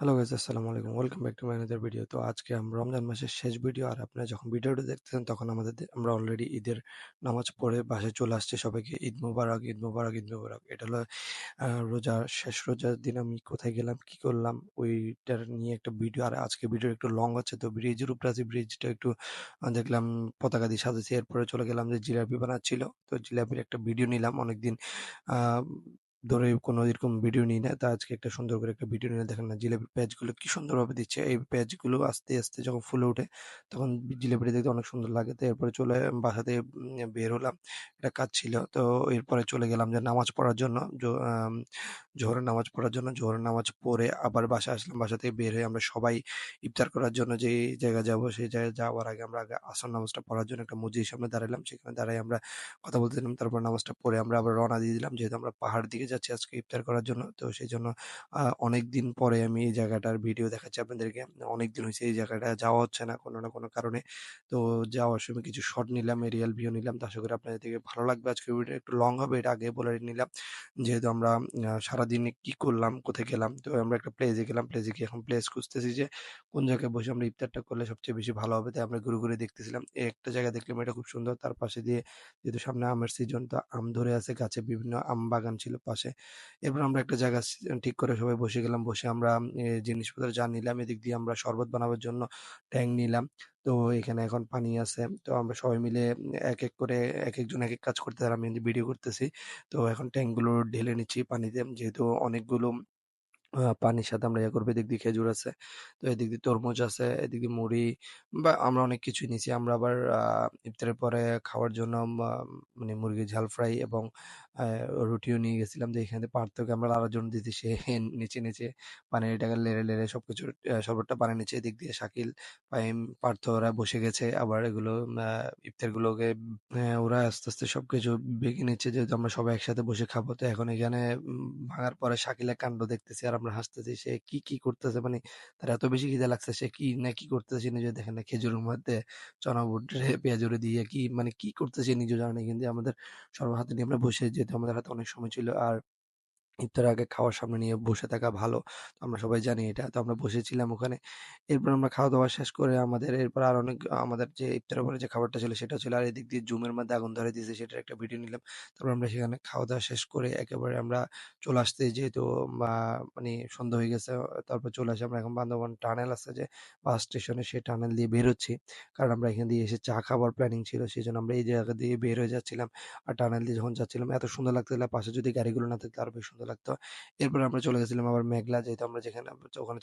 Hello guys, আসসালামু আলাইকুম। Welcome back to my another video. তো আজকে আমরা রমজান মাসের শেষ ভিডিও। আর আপনারা যখন ভিডিওটা দেখতেছেন তখন আমরা অলরেডি ঈদের নামাজ পড়ে বাসায় চলে আসছি। সবাইকে ঈদ মোবারক, ঈদ মোবারক, ঈদ মোবারক। এটা হলো রোজার শেষ রোজার দিন আমি কোথায় গেলাম, কি করলাম ওইটার নিয়ে একটা ভিডিও। আর আজকে ভিডিও একটু লং হচ্ছে, তো ব্রিজের উপরে আছি, ব্রিজটা একটু দেখলাম পতাকা দিয়ে সাজাইছে। এরপরে চলে গেলাম যে জিলাপি বানাচ্ছিল, তো জিলাপির একটা ভিডিও নিলাম। অনেকদিন আহ ধরে কোনো এরকম ভিডিও নিই না। তা আজকে একটা সুন্দর করে একটা ভিডিও নিয়ে দেখেন না জিলাপির পেঁয়াজগুলো কি সুন্দরভাবে দিচ্ছে। এই পেঁয়াজগুলো আস্তে আস্তে যখন ফুলে ওঠে তখন জিলাপিটা দেখতে অনেক সুন্দর লাগে। তো এরপরে চলে বাসাতে বের হলাম, একটা কাজ ছিল। তো এরপরে চলে গেলাম যে নামাজ পড়ার জন্য, জোহরের নামাজ পড়ার জন্য। জোহরের নামাজ পড়ে আবার বাসায় আসলাম। বাসা থেকে বের হয়ে আমরা সবাই ইফতার করার জন্য যে জায়গায় যাব, সেই জায়গায় যাওয়ার আগে আমরা আগে আসর নামাজটা পড়ার জন্য একটা মসজিদের সামনে দাঁড়ালাম। সেখানে দাঁড়াই আমরা কথা বলতেছিলাম। তারপর নামাজটা পড়ে আমরা আবার রওনা দিয়ে দিলাম, যেহেতু আমরা পাহাড় দিকে যাচ্ছি আজকে ইফতার করার জন্য। তো সেই জন্য অনেকদিন পরে আমি এই জায়গাটার ভিডিও দেখাচ্ছি আপনাদেরকে। অনেকদিন হয়েছে এই জায়গাটা যাওয়া হচ্ছে না কোনো না কোনো কারণে। তো যাওয়ার সময় কিছু শট নিলাম, এরিয়াল ভিউ নিলাম। তো আশা করি আপনাদের থেকে ভালো লাগবে। আজকে ভিডিও একটু লং হবে, এটা আগে বলে নিলাম। যেহেতু আমরা সারাদিনে কি করলাম, কোথায় গেলাম। তো আমরা একটা প্লেসে গেলাম, প্লেসে গিয়ে এখন প্লেস খুঁজতেছি যে কোন জায়গায় বসে আমরা ইফতারটা করলে সবচেয়ে বেশি ভালো হবে। তাই আমরা ঘুরে ঘুরে দেখতেছিলাম। একটা জায়গা দেখলাম, এটা খুব সুন্দর। তার পাশে দিয়ে, যেহেতু সামনে আমের সিজন, তো আম ধরে আছে গাছে, বিভিন্ন আম বাগান ছিল পাশে। এরপর আমরা একটা জায়গা ঠিক করে সবাই বসে গেলাম। বসে আমরা জিনিসপত্র যা নিলাম, এদিক দিয়ে আমরা শরবত বানাবার জন্য ট্যাঙ্ক নিলাম। তো এখানে এখন পানি আছে। তো আমরা সবাই মিলে এক এক করে এক একজন এক এক কাজ করতে, আর আমি ভিডিও করতেছি। তো এখন ট্যাঙ্কগুলো ঢেলে নিচ্ছি পানিতে, যেহেতু অনেকগুলো পানির সাথে আমরা ইয়ে করবো। এদিক দিয়ে খেজুর আছে, তো এদিক দিয়ে তরমুজ আছে, এদিক দিয়ে মুড়ি বা আমরা অনেক কিছুই নিছি। আমরা আবার ইফতারের পরে খাওয়ার জন্য মানে মুরগির ঝাল ফ্রাই এবং রুটিও নিয়ে গেছিলাম। যে এখানে পার্থকে আমরা লাড়ার জন্য দিতে, সে নিচে নিচে পানিটাকে লেড়ে লেড়ে সবকিছু শরবতটা বানিয়ে নিচ্ছে। এদিক দিয়ে শাকিল, ফাহিম, পার্থ ওরা বসে গেছে। আবার এগুলো ইফতার গুলোকে ওরা আস্তে আস্তে সবকিছু ভেঙে নিচ্ছে, যেহেতু আমরা সবাই একসাথে বসে খাবো। তো এখন এখানে ভাঙার পরে শাকিলের কাণ্ড দেখতেছি আর আমরা হাসতেছি। সে কি কি করতেছে, মানে তার এত বেশি খিদে লাগছে, সে কি না কি করতেছে সে নিজে দেখেন না। খেজুরের মধ্যে চনা বুট পেঁয়াজুরে দিয়ে কি মানে কি করতেছে নিজেও জানে না। কিন্তু আমাদের সবার হাতে নিয়ে আমরা বসে, যেহেতু আমাদের হাতে অনেক সময় ছিল আর ইফতারের আগে খাওয়ার সামনে নিয়ে বসে থাকা ভালো। তো আমরা সবাই জানি এটা। তো আমরা বসেছিলাম ওখানে। এরপর আমরা খাওয়া-দাওয়া শেষ করে এরপর আর অনেক আমাদের যে ইফতারের পরে যে খাবারটা ছিল সেটা ছিল। আর এদিক দিয়ে জুমের মধ্যে আগুন ধরায় দিয়েছে, সেটার একটা ভিডিও নিলাম। তারপর আমরা সেখানে খাওয়া-দাওয়া শেষ করে একেবারে আমরা চলে আসতে, যেহেতু মা মানে সন্ধ্যা হয়ে গেছে। তারপর চলে আসি আমরা এখন বান্দরবান টানেল আছে যে বাস স্টেশনে, সেই টানেল দিয়ে বের হচ্ছি। কারণ আমরা এখান দিয়ে এসে চা খাবার প্ল্যানিং ছিল। সেজন্য আমরা এই জায়গা দিয়ে বের হয়ে যাচ্ছিলাম। আর টানেল দিয়ে যখন যাচ্ছিলাম এত সুন্দর লাগতেছিল, পাশে যদি গাড়িগুলো না থাকতো আরো বেশি সুন্দর লাগতো। এরপরে আমরা চলে গেছিলাম আবার মেঘলা, যেহেতু আমরা যেখানে ওখানে চা